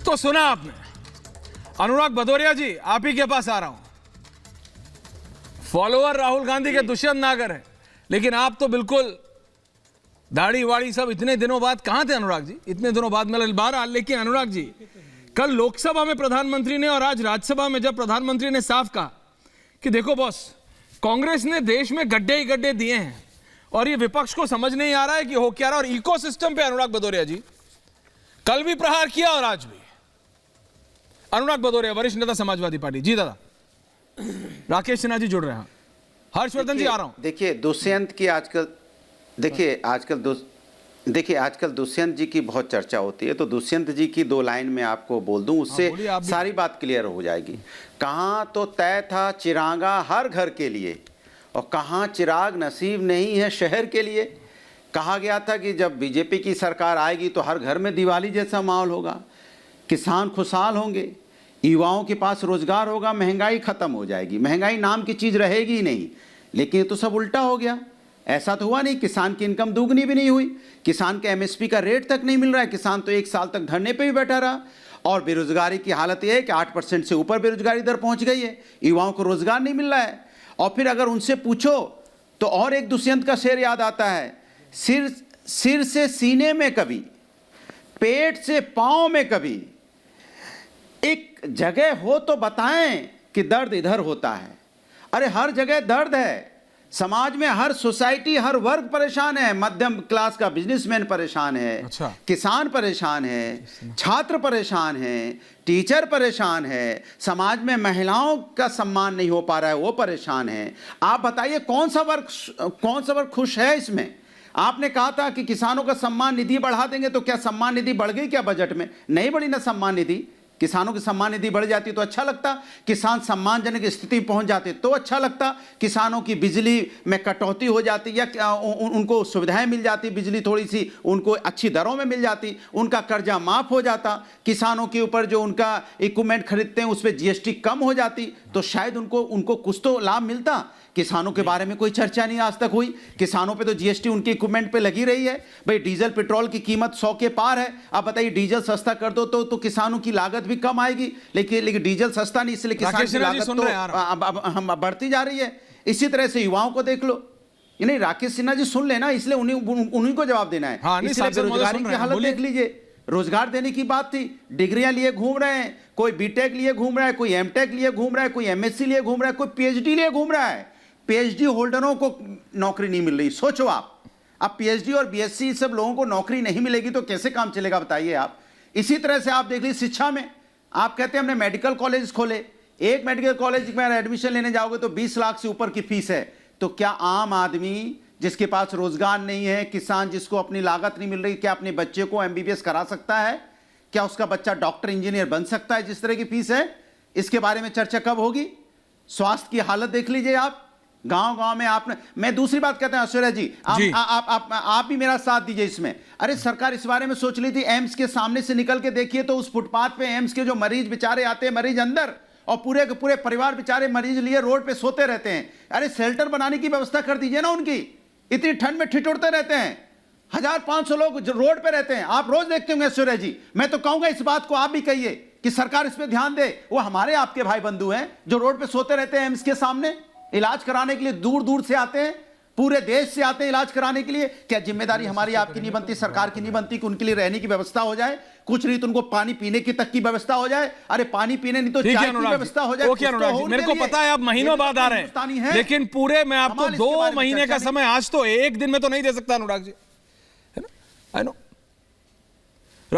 तो सुना आपने, अनुराग भदौरिया जी आप ही के पास आ रहा हूं। फॉलोअर राहुल गांधी के दुष्यंत नागर है, लेकिन आप तो बिल्कुल दाढ़ी वाड़ी सब इतने दिनों बाद कहां थे अनुराग जी? इतने दिनों बाद मतलब बहरहाल, लेकिन अनुराग जी कल लोकसभा में प्रधानमंत्री ने और आज राज्यसभा में जब प्रधानमंत्री ने साफ कहा कि देखो बॉस, कांग्रेस ने देश में गड्ढे ही गड्ढे दिए हैं और ये विपक्ष को समझ नहीं आ रहा है कि हो क्या रहा। और इकोसिस्टम पे अनुराग भदौरिया जी कल भी प्रहार किया और आज भी। अनुराग भदौरिया, वरिष्ठ नेता समाजवादी पार्टी। जी दादा। राकेश सिन्हा जी जुड़ रहे हैं। हर्षवर्धन जी आ रहा हूं। देखिए दुष्यंत की आजकल आजकल दुष्यंत जी की बहुत चर्चा होती है, तो दुष्यंत जी की 2 लाइन में आपको बोल दूं, उससे सारी बात क्लियर हो जाएगी। कहाँ तो तय था चिरागा हर घर के लिए और कहाँ चिराग नसीब नहीं है शहर के लिए। कहा गया था कि जब बीजेपी की सरकार आएगी तो हर घर में दिवाली जैसा माहौल होगा, किसान खुशहाल होंगे, युवाओं के पास रोजगार होगा, महंगाई खत्म हो जाएगी, महंगाई नाम की चीज़ रहेगी ही नहीं। लेकिन ये तो सब उल्टा हो गया। ऐसा तो हुआ नहीं, किसान की इनकम दुगनी भी नहीं हुई, किसान के एमएसपी का रेट तक नहीं मिल रहा है, किसान तो 1 साल तक धरने पे भी बैठा रहा। और बेरोजगारी की हालत यह है कि 8% से ऊपर बेरोजगारी दर पहुंच गई है, युवाओं को रोजगार नहीं मिल रहा है। और फिर अगर उनसे पूछो तो और एक दुष्यंत का शेर याद आता है, सिर से सीने में कभी, पेट से पांव में कभी, एक जगह हो तो बताएं कि दर्द इधर होता है। अरे हर जगह दर्द है, समाज में हर सोसाइटी हर वर्ग परेशान है। मध्यम क्लास का बिजनेसमैन परेशान है, अच्छा। किसान परेशान है, छात्र परेशान है, टीचर परेशान है, समाज में महिलाओं का सम्मान नहीं हो पा रहा है, वो परेशान है। आप बताइए कौन सा वर्ग खुश है इसमें? आपने कहा था कि किसानों का सम्मान निधि बढ़ा देंगे, तो क्या सम्मान निधि बढ़ गई क्या बजट में? नहीं बढ़ी ना सम्मान निधि। किसानों की सम्मान निधि बढ़ जाती तो अच्छा लगता, किसान सम्मानजनक स्थिति में पहुंच जाते तो अच्छा लगता, किसानों की बिजली में कटौती हो जाती या उनको सुविधाएं मिल जाती, बिजली थोड़ी सी उनको अच्छी दरों में मिल जाती, उनका कर्जा माफ हो जाता, किसानों के ऊपर जो उनका इक्विपमेंट खरीदते हैं उस पर जीएसटी कम हो जाती, तो शायद उनको कुछ तो लाभ मिलता। किसानों के बारे में कोई चर्चा नहीं आज तक हुई। किसानों पे तो जीएसटी उनके इक्विपमेंट पे लगी रही है। भाई डीजल पेट्रोल की कीमत 100 के पार है। आप बताइए डीजल सस्ता कर दो तो किसानों की लागत भी कम आएगी, लेकिन डीजल सस्ता नहीं, इसलिए किसान की लागत तो हम बढ़ती जा रही है। इसी तरह से युवाओं को देख लो, नहीं राकेश सिन्हा जी सुन लेना, इसलिए उन्हीं को जवाब देना है। इसलिए बेरोजगारी की हालत देख लीजिए। रोजगार देने की बात थी, डिग्रियां लिए घूम रहे हैं, कोई बीटेक लिए घूम रहा है, कोई एमटेक लिए घूम रहा है, कोई एमएससी लिए घूम रहा है, कोई पीएचडी लिए घूम रहा है। पीएचडी होल्डरों को नौकरी नहीं मिल रही। सोचो आप, अब पीएचडी और बीएससी सब लोगों को नौकरी नहीं मिलेगी तो कैसे काम चलेगा बताइए आप। इसी तरह से आप देख लीजिए शिक्षा में, आप कहते हैं हमने मेडिकल कॉलेज खोले, एक मेडिकल कॉलेज में एडमिशन लेने जाओगे तो 20 लाख से ऊपर की फीस है। तो क्या आम आदमी जिसके पास रोजगार नहीं है, किसान जिसको अपनी लागत नहीं मिल रही, क्या अपने बच्चे को एमबीबीएस करा सकता है? क्या उसका बच्चा डॉक्टर इंजीनियर बन सकता है जिस तरह की फीस है? इसके बारे में चर्चा कब होगी? स्वास्थ्य की हालत देख लीजिए आप, गांव-गांव में आपने। मैं दूसरी बात कहता हूं ऐश्वर्या जी, आप भी मेरा साथ दीजिए इसमें। अरे सरकार इस बारे में सोच ली थी, एम्स के सामने से निकल के देखिए तो उस फुटपाथ पे एम्स के जो मरीज बेचारे आते हैं, मरीज अंदर, और पूरे के पूरे परिवार बेचारे मरीज लिए रोड पे सोते रहते हैं। अरे शेल्टर बनाने की व्यवस्था कर दीजिए ना उनकी, इतनी ठंड में ठिठुरते रहते हैं, 1500 लोग रोड पे रहते हैं, आप रोज देखते होंगे ऐश्वर्या जी। मैं तो कहूंगा इस बात को आप भी कहिए कि सरकार इस पे ध्यान दे। वो हमारे आपके भाई बंधु हैं जो रोड पे सोते रहते हैं एम्स के सामने, इलाज कराने के लिए दूर दूर से आते हैं, पूरे देश से आते हैं इलाज कराने के लिए। क्या जिम्मेदारी हमारी आपकी नहीं बनती, सरकार की नहीं बनती कि उनके लिए रहने की व्यवस्था हो जाए, कुछ नहीं तो उनको पानी पीने की तक की व्यवस्था हो जाए? अरे पानी पीने नहीं तो चाय की व्यवस्था हो जाए। मेरे को पता है आप महीनों बाद आ रहे हैं, लेकिन पूरे मैं आपको 2 महीने का समय, आज तो 1 दिन में तो नहीं दे सकता अनुराग जी, है ना? I know.